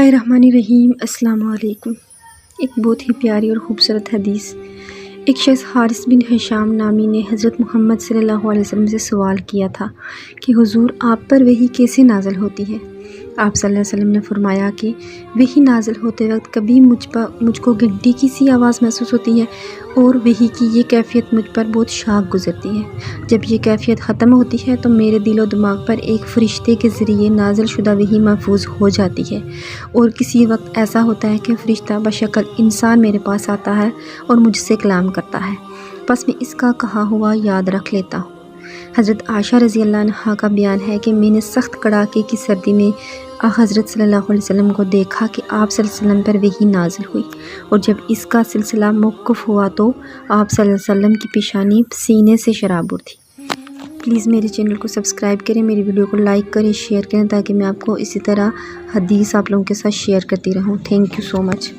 बिस्मिल्लाहिर्रहमानिर्रहीम। अस्सलाम वालेकुम। एक बहुत ही प्यारी और ख़ूबसूरत हदीस। एक शख्स हारिस बिन हिशाम नामी ने हज़रत मोहम्मद सल्लल्लाहु अलैहि वसल्लम से सवाल किया था कि हुज़ूर, आप पर वही कैसे नाज़िल होती है। आप सल्लल्लाहु अलैहि वसल्लम ने फरमाया कि वही नाज़िल होते वक्त कभी मुझको घंटी की सी आवाज़ महसूस होती है और वही की ये कैफ़ियत मुझ पर बहुत शाख गुज़रती है। जब ये कैफ़ियत ख़त्म होती है तो मेरे दिलो दिमाग पर एक फ़रिश्ते के ज़रिए नाज़िल शुदा वही महफूज हो जाती है, और किसी वक्त ऐसा होता है कि फ़रिश्ता बशक्ल इंसान मेरे पास आता है और मुझसे कलाम करता है, बस मैं इसका कहा हुआ याद रख लेता हूँ। हज़रत आयशा रज़ी अल्लाह अन्हा का बयान है कि मैंने सख्त कड़ाके की सर्दी में हज़रत सल्लल्लाहु अलैहि वसल्लम को देखा कि आप सल्लल्लाहु अलैहि वसल्लम पर वही नाज़िल हुई, और जब इसका सिलसिला मौक़ूफ़ हुआ तो आप सल्लल्लाहु अलैहि वसल्लम की पेशानी सीने से शराबुर थी। प्लीज़ मेरे चैनल को सब्सक्राइब करें, मेरी वीडियो को लाइक करें, शेयर करें, ताकि मैं आपको इसी तरह हदीस आप लोगों के साथ शेयर करती रहूँ। Thank you so much.